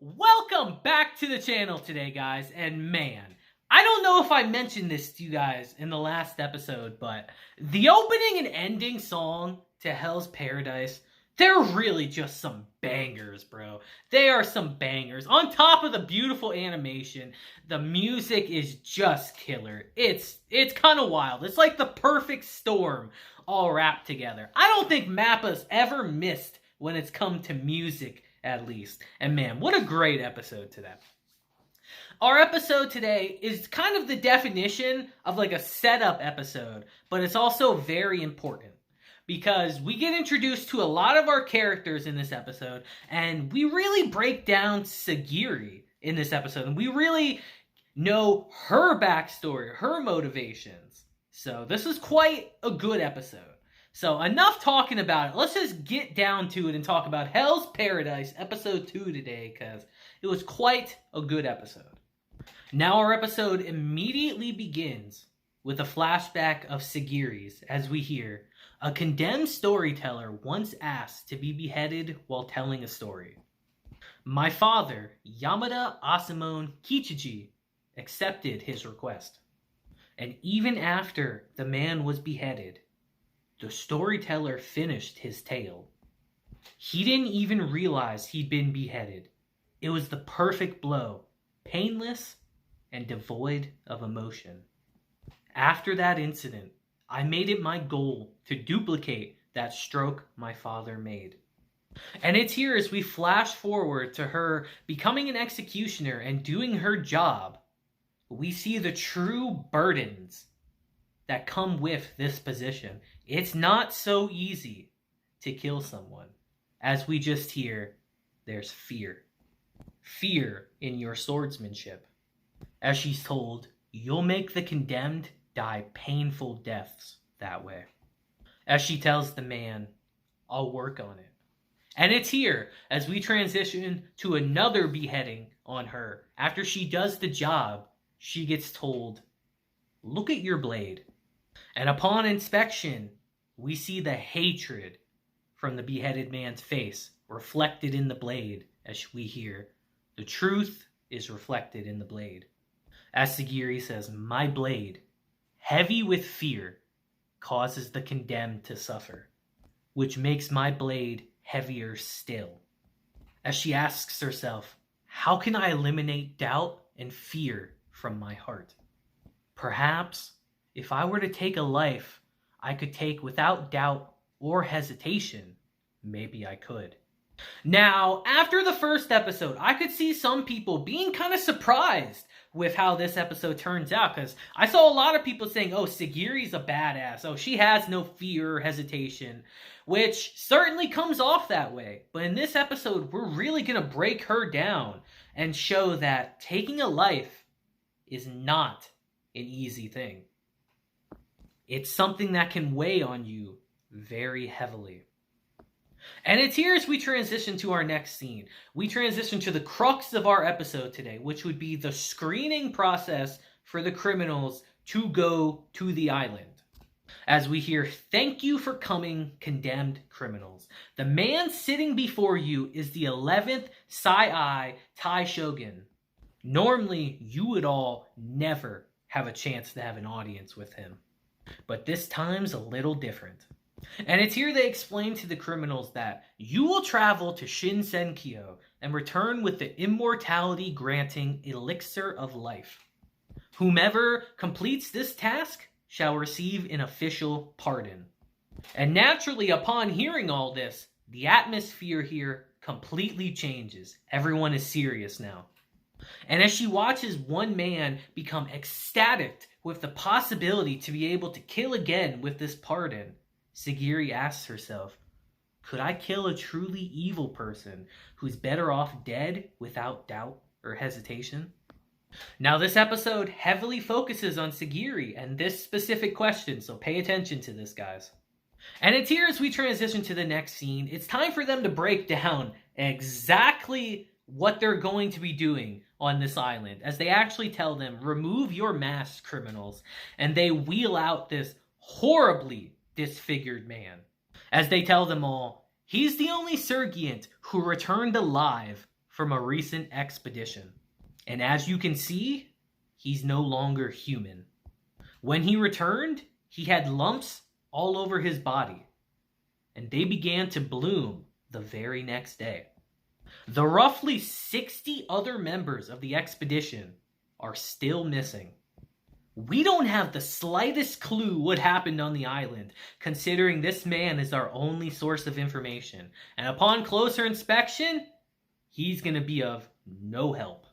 Welcome back to the channel today, guys. And man, I don't know if I mentioned this to you guys in the last episode, but the opening and ending song to Hell's Paradise, they're really just some bangers, bro. They are some bangers. On top of the beautiful animation, the music is just killer. It's kind of wild. It's like the perfect storm all wrapped together. I don't think Mappa's ever missed when it's come to music, at least. And man, what a great episode today. Our episode today is kind of the definition of like a setup episode, but it's also very important because we get introduced to a lot of our characters in this episode, and we really break down Sagiri in this episode, and we really know her backstory, her motivations. So this is quite a good episode. So enough talking about it. Let's just get down to it and talk about Hell's Paradise episode 2 today, because it was quite a good episode. Now our episode immediately begins with a flashback of Sagiri's as we hear a condemned storyteller once asked to be beheaded while telling a story. My father, Yamada Asamon Kichiji, accepted his request. And even after the man was beheaded, the storyteller finished his tale. He didn't even realize he'd been beheaded. It was the perfect blow, painless and devoid of emotion. After that incident, I made it my goal to duplicate that stroke my father made. And it's here as we flash forward to her becoming an executioner and doing her job, we see the true burdens that come with this position. It's not so easy to kill someone. As we just hear, there's fear. Fear in your swordsmanship. As she's told, you'll make the condemned die painful deaths that way. As she tells the man, I'll work on it. And it's here as we transition to another beheading on her. After she does the job, she gets told, look at your blade. And upon inspection, we see the hatred from the beheaded man's face reflected in the blade as we hear, the truth is reflected in the blade. As Sagiri says, my blade, heavy with fear, causes the condemned to suffer, which makes my blade heavier still. As she asks herself, how can I eliminate doubt and fear from my heart? Perhaps if I were to take a life I could take without doubt or hesitation, maybe I could. Now, after the first episode, I could see some people being kind of surprised with how this episode turns out, because I saw a lot of people saying, oh, Sagiri's a badass. Oh, she has no fear or hesitation, which certainly comes off that way. But in this episode, we're really going to break her down and show that taking a life is not an easy thing. It's something that can weigh on you very heavily. And it's here as we transition to our next scene. We transition to the crux of our episode today, which would be the screening process for the criminals to go to the island. As we hear, thank you for coming, condemned criminals. The man sitting before you is the 11th Sai Tai Shogun. Normally, you would all never have a chance to have an audience with him. But this time's a little different. And it's here they explain to the criminals that you will travel to Shinsenkyo and return with the immortality granting elixir of life. Whomever completes this task shall receive an official pardon. And naturally, upon hearing all this, the atmosphere here completely changes. Everyone is serious now. And as she watches one man become ecstatic with the possibility to be able to kill again with this pardon, Sagiri asks herself, could I kill a truly evil person who's better off dead without doubt or hesitation? Now this episode heavily focuses on Sagiri and this specific question, so pay attention to this, guys. And it's here as we transition to the next scene. It's time for them to break down exactly what they're going to be doing on this island, as they actually tell them, remove your masks, criminals, and they wheel out this horribly disfigured man. As they tell them all, he's the only Sergeant who returned alive from a recent expedition. And as you can see, he's no longer human. When he returned, he had lumps all over his body, and they began to bloom the very next day. The roughly 60 other members of the expedition are still missing. We don't have the slightest clue what happened on the island, considering this man is our only source of information. And upon closer inspection, he's going to be of no help.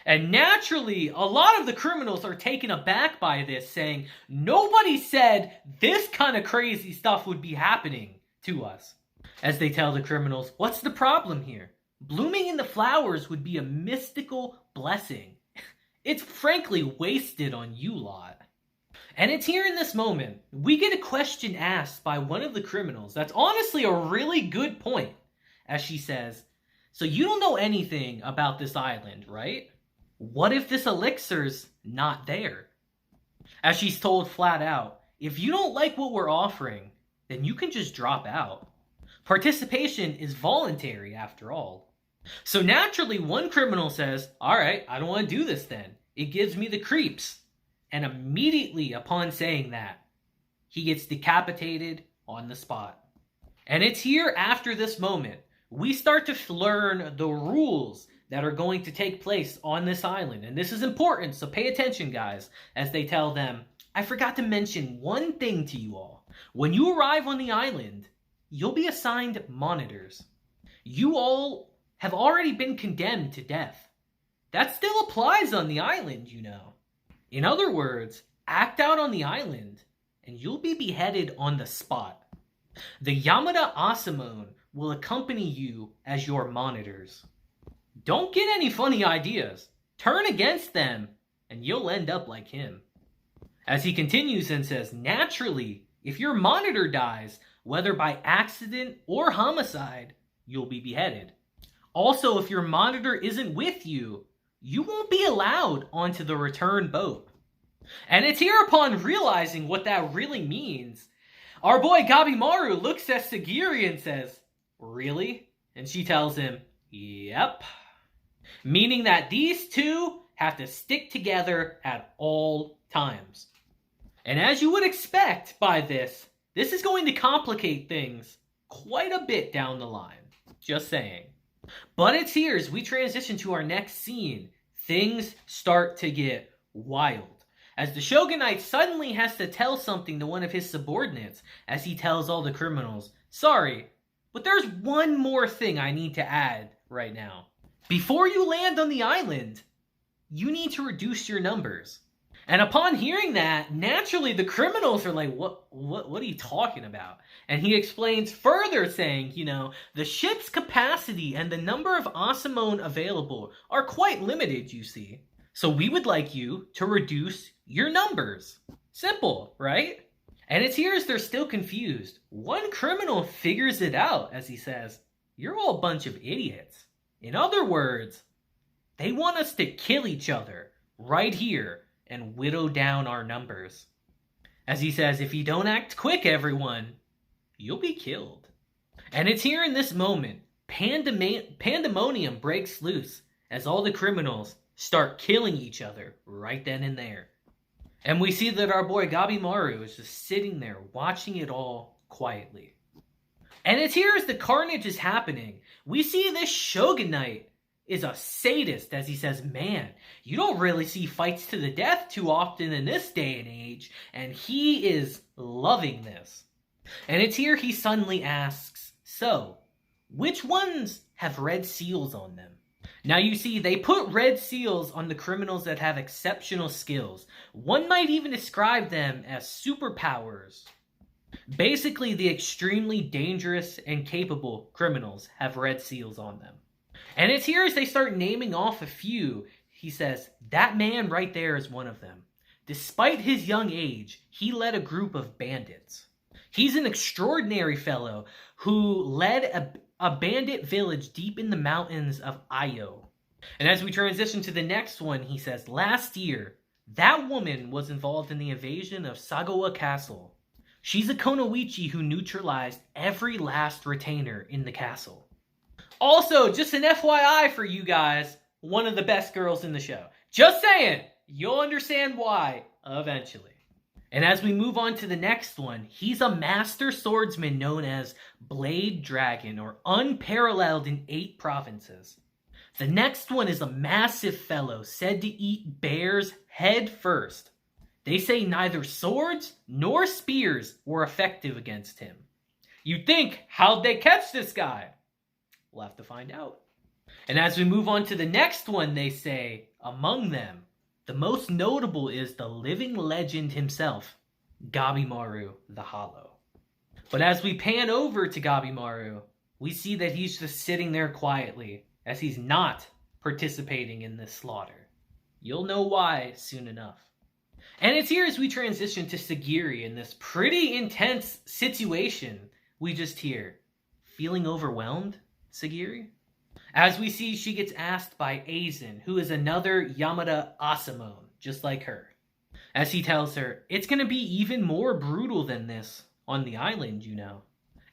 And naturally, a lot of the criminals are taken aback by this, saying, nobody said this kind of crazy stuff would be happening to us. As they tell the criminals, what's the problem here? Blooming in the flowers would be a mystical blessing. It's frankly wasted on you lot. And it's here in this moment, we get a question asked by one of the criminals that's honestly a really good point. As she says, so you don't know anything about this island, right? What if this elixir's not there? As she's told flat out, if you don't like what we're offering, then you can just drop out. Participation is voluntary after all. So naturally, one criminal says, alright, I don't want to do this then. It gives me the creeps. And immediately upon saying that, he gets decapitated on the spot. And it's here after this moment, we start to learn the rules that are going to take place on this island. And this is important, so pay attention, guys, as they tell them, I forgot to mention one thing to you all. When you arrive on the island, you'll be assigned monitors. You all have already been condemned to death. That still applies on the island, you know. In other words, act out on the island, and you'll be beheaded on the spot. The Yamada Asamon will accompany you as your monitors. Don't get any funny ideas. Turn against them, and you'll end up like him. As he continues and says, naturally, if your monitor dies, whether by accident or homicide, you'll be beheaded. Also, if your monitor isn't with you, you won't be allowed onto the return boat. And it's here upon realizing what that really means, our boy Gabimaru looks at Sagiri and says, really? And she tells him, yep. Meaning that these two have to stick together at all times. And as you would expect by this is going to complicate things quite a bit down the line. Just saying. But it's here as we transition to our next scene. Things start to get wild. As the Shogunite suddenly has to tell something to one of his subordinates, as he tells all the criminals, sorry, but there's one more thing I need to add right now. Before you land on the island, you need to reduce your numbers. And upon hearing that, naturally the criminals are like, what are you talking about? And he explains further saying, the ship's capacity and the number of Asamon available are quite limited, you see. So we would like you to reduce your numbers. Simple, right? And it's here as they're still confused. One criminal figures it out as he says, you're all a bunch of idiots. In other words, they want us to kill each other right here and whittle down our numbers. As he says, if you don't act quick, everyone, you'll be killed. And it's here in this moment, pandemonium breaks loose as all the criminals start killing each other right then and there. And we see that our boy Gabimaru is just sitting there watching it all quietly. And it's here as the carnage is happening. We see this Shogunite is a sadist, as he says, man, you don't really see fights to the death too often in this day and age, and he is loving this. And it's here he suddenly asks, so, which ones have red seals on them? Now you see, they put red seals on the criminals that have exceptional skills. One might even describe them as superpowers. Basically, the extremely dangerous and capable criminals have red seals on them. And it's here as they start naming off a few, he says, that man right there is one of them. Despite his young age, he led a group of bandits. He's an extraordinary fellow who led a bandit village deep in the mountains of Ayo. And as we transition to the next one, he says, last year, that woman was involved in the invasion of Sagawa Castle. She's a Konoichi who neutralized every last retainer in the castle. Also, just an FYI for you guys, one of the best girls in the show. Just saying, you'll understand why eventually. And as we move on to the next one, he's a master swordsman known as Blade Dragon, or unparalleled in 8 provinces. The next one is a massive fellow said to eat bears head first. They say neither swords nor spears were effective against him. You'd think, how'd they catch this guy? We'll have to find out. And as we move on to the next one, they say, among them, the most notable is the living legend himself, Gabimaru the Hollow. But as we pan over to Gabimaru, we see that he's just sitting there quietly, as he's not participating in this slaughter. You'll know why soon enough. And it's here as we transition to Sagiri in this pretty intense situation we just hear. Feeling overwhelmed, Sagiri? As we see, she gets asked by Aizen, who is another Yamada Asamon, just like her. As he tells her, it's going to be even more brutal than this on the island, you know.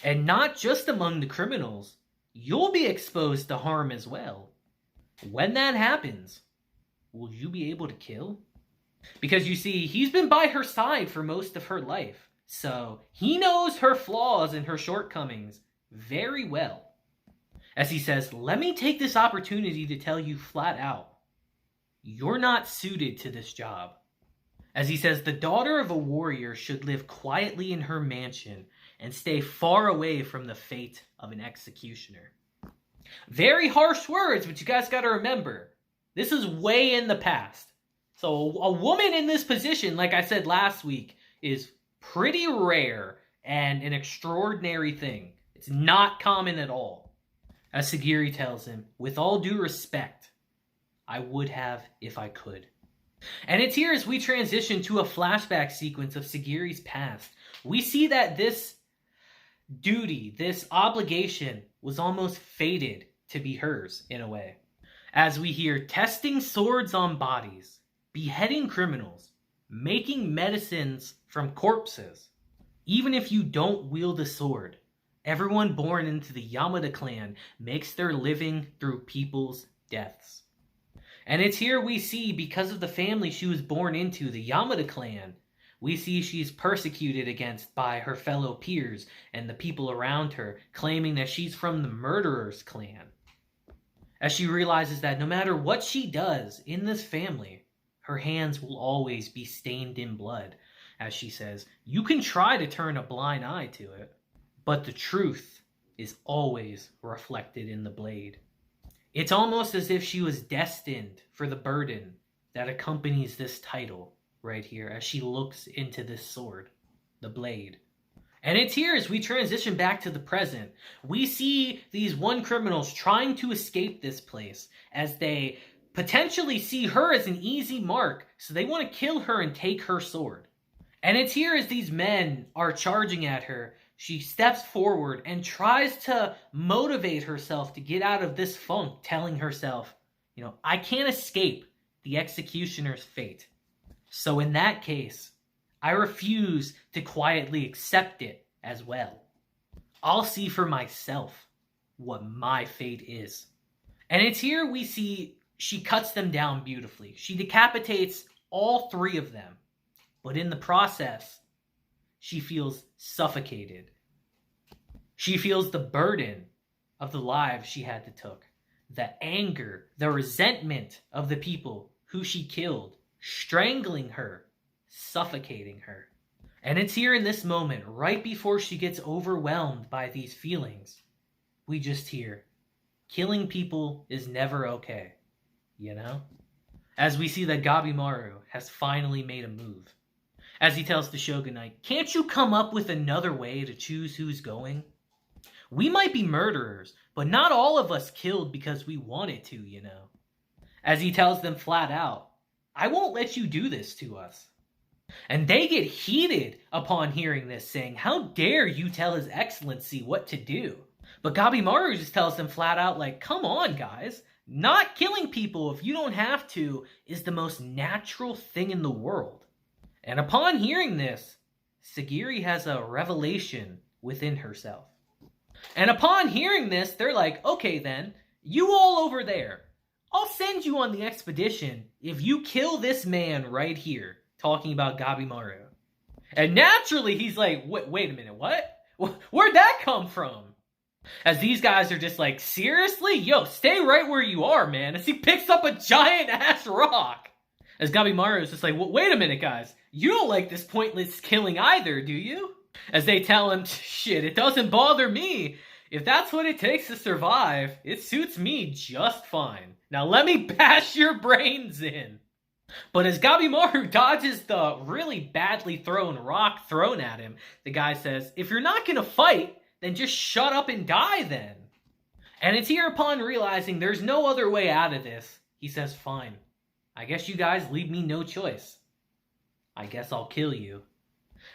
And not just among the criminals. You'll be exposed to harm as well. When that happens, will you be able to kill? Because you see, he's been by her side for most of her life. So he knows her flaws and her shortcomings very well. As he says, let me take this opportunity to tell you flat out, you're not suited to this job. As he says, the daughter of a warrior should live quietly in her mansion and stay far away from the fate of an executioner. Very harsh words, but you guys got to remember, this is way in the past. So a woman in this position, like I said last week, is pretty rare and an extraordinary thing. It's not common at all. As Sagiri tells him, with all due respect, I would have if I could. And it's here as we transition to a flashback sequence of Sagiri's past. We see that this duty, this obligation, was almost fated to be hers in a way. As we hear testing swords on bodies, beheading criminals, making medicines from corpses. Even if you don't wield a sword, everyone born into the Yamada clan makes their living through people's deaths. And it's here we see, because of the family she was born into, the Yamada clan, we see she's persecuted against by her fellow peers and the people around her, claiming that she's from the murderer's clan. As she realizes that no matter what she does in this family, her hands will always be stained in blood. As she says, you can try to turn a blind eye to it, but the truth is always reflected in the blade. It's almost as if she was destined for the burden that accompanies this title right here as she looks into this sword, the blade. And it's here as we transition back to the present. We see these criminals trying to escape this place as they potentially see her as an easy mark, so they want to kill her and take her sword. And it's here as these men are charging at her, she steps forward and tries to motivate herself to get out of this funk, telling herself, I can't escape the executioner's fate. So in that case, I refuse to quietly accept it as well. I'll see for myself what my fate is. And it's here we see she cuts them down beautifully. She decapitates all 3 of them. But in the process, she feels suffocated. She feels the burden of the lives she had to take, the anger, the resentment of the people who she killed, strangling her, suffocating her. And it's here in this moment, right before she gets overwhelmed by these feelings, we just hear, killing people is never okay, As we see that Gabimaru has finally made a move. As he tells the Shogunate, can't you come up with another way to choose who's going? We might be murderers, but not all of us killed because we wanted to, As he tells them flat out, I won't let you do this to us. And they get heated upon hearing this, saying, how dare you tell His Excellency what to do? But Gabimaru just tells them flat out, come on, guys. Not killing people if you don't have to is the most natural thing in the world. And upon hearing this, Sagiri has a revelation within herself. And upon hearing this, they're like, okay then, you all over there, I'll send you on the expedition if you kill this man right here, talking about Gabimaru. And naturally, he's like, wait a minute, what? Where'd that come from? As these guys are just like, seriously? Yo, stay right where you are, man. As he picks up a giant-ass rock. As Gabimaru is just like, wait a minute, guys. You don't like this pointless killing either, do you? As they tell him, shit, it doesn't bother me. If that's what it takes to survive, it suits me just fine. Now let me bash your brains in. But as Gabimaru dodges the really badly thrown rock thrown at him, the guy says, if you're not gonna fight, then just shut up and die then. And it's here upon realizing there's no other way out of this, he says, fine. I guess you guys leave me no choice. I guess I'll kill you.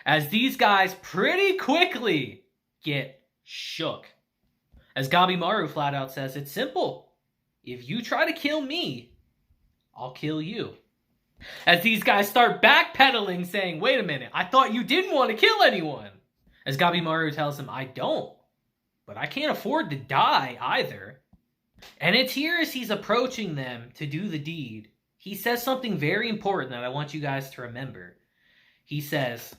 As these guys pretty quickly get shook. As Gabimaru flat out says, it's simple. If you try to kill me, I'll kill you. As these guys start backpedaling, saying, wait a minute, I thought you didn't want to kill anyone. As Gabimaru tells him, I don't. But I can't afford to die either. And it's here as he's approaching them to do the deed, he says something very important that I want you guys to remember. He says,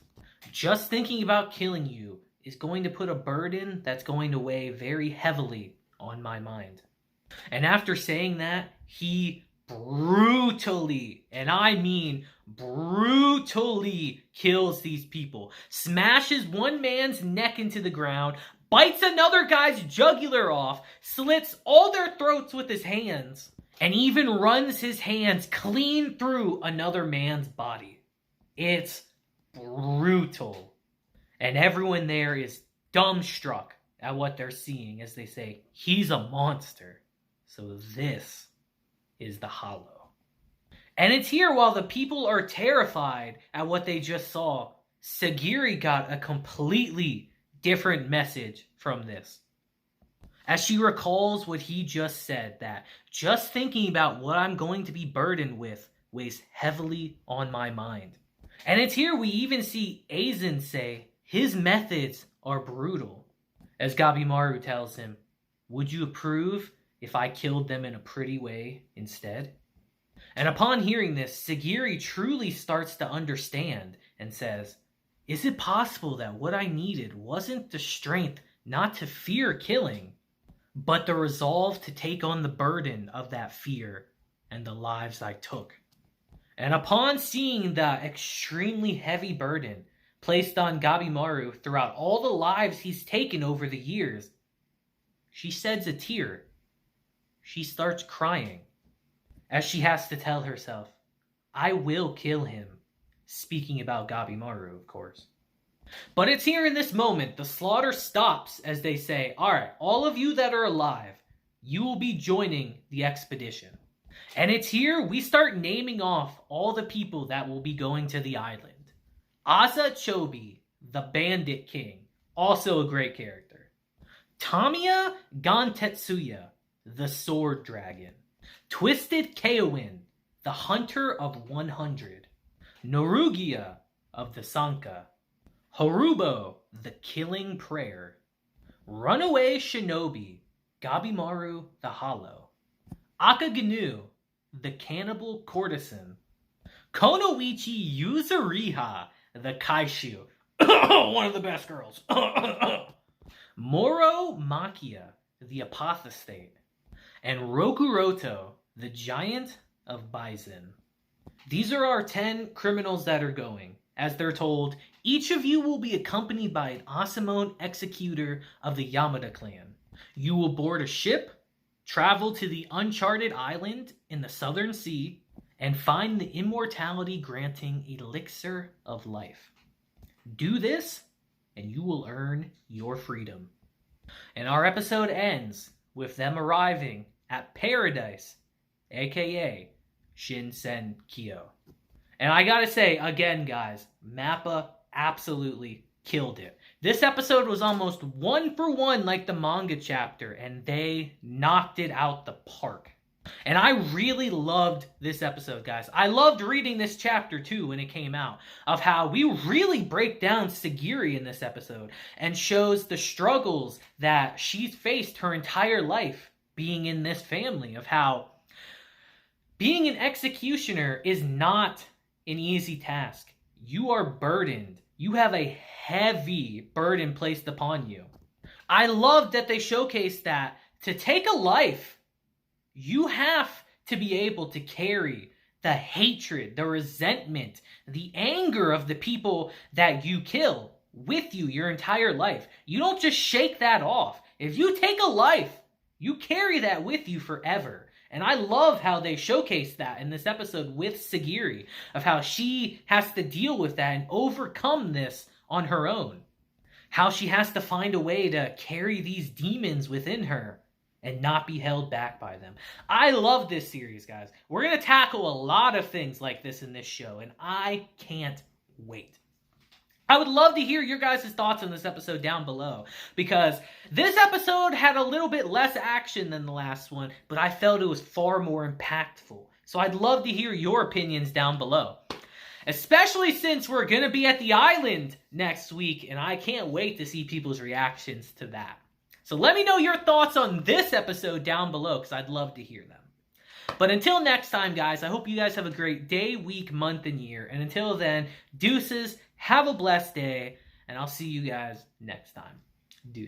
just thinking about killing you is going to put a burden that's going to weigh very heavily on my mind. And after saying that, he brutally, and I mean brutally, kills these people. Smashes one man's neck into the ground, bites another guy's jugular off, slits all their throats with his hands, and even runs his hands clean through another man's body. It's brutal. And everyone there is dumbstruck at what they're seeing as they say, he's a monster. So this is the Hollow. And it's here while the people are terrified at what they just saw, Sagiri got a completely different message from this. As she recalls what he just said, that just thinking about what I'm going to be burdened with weighs heavily on my mind. And it's here we even see Aizen say his methods are brutal. As Gabimaru tells him, would you approve if I killed them in a pretty way instead? And upon hearing this, Sagiri truly starts to understand and says, is it possible that what I needed wasn't the strength not to fear killing, but the resolve to take on the burden of that fear and the lives I took? And upon seeing the extremely heavy burden placed on Gabimaru throughout all the lives he's taken over the years, she sheds a tear. She starts crying as she has to tell herself, I will kill him. Speaking about Gabimaru, of course. But it's here in this moment, the slaughter stops as they say, alright, all of you that are alive, you will be joining the expedition. And it's here we start naming off all the people that will be going to the island. Azachobi, the Bandit King, also a great character. Tamiya Gantetsuya, the Sword Dragon. Twisted Kaowin, the Hunter of 100. Norugia of the Sanka. Harubo, the Killing Prayer. Runaway Shinobi, Gabimaru the Hollow. Akaganu, the Cannibal Courtesan. Konoichi Yuzuriha, the Kaishu. One of the best girls. Moro Makia, the Apostate. And Rokuroto, the Giant of Bison. These are our 10 criminals that are going. As they're told, each of you will be accompanied by an Asamon executor of the Yamada clan. You will board a ship, travel to the uncharted island in the southern sea, and find the immortality-granting elixir of life. Do this, and you will earn your freedom. And our episode ends with them arriving at Paradise, aka Shinsenkyo. And I gotta say, again, guys, Mappa absolutely killed it. This episode was almost 1 for 1 like the manga chapter, and they knocked it out the park. And And I really loved this episode, guys. I loved reading this chapter too when it came out, of how we really break down Sagiri in this episode and shows the struggles that she's faced her entire life being in this family, of how being an executioner is not an easy task. You are burdened. You have a heavy burden placed upon you. I love that they showcase that to take a life, you have to be able to carry the hatred, the resentment, the anger of the people that you kill with you your entire life. You don't just shake that off. If you take a life, you carry that with you forever. And I love how they showcase that in this episode with Sagiri, of how she has to deal with that and overcome this on her own. How she has to find a way to carry these demons within her and not be held back by them. I love this series, guys. We're going to tackle a lot of things like this in this show, and I can't wait. I would love to hear your guys' thoughts on this episode down below, because this episode had a little bit less action than the last one, but I felt it was far more impactful. So I'd love to hear your opinions down below, especially since we're going to be at the island next week, and I can't wait to see people's reactions to that. So let me know your thoughts on this episode down below, because I'd love to hear them. But until next time, guys, I hope you guys have a great day, week, month, and year. And until then, deuces, have a blessed day, and I'll see you guys next time. Deuces.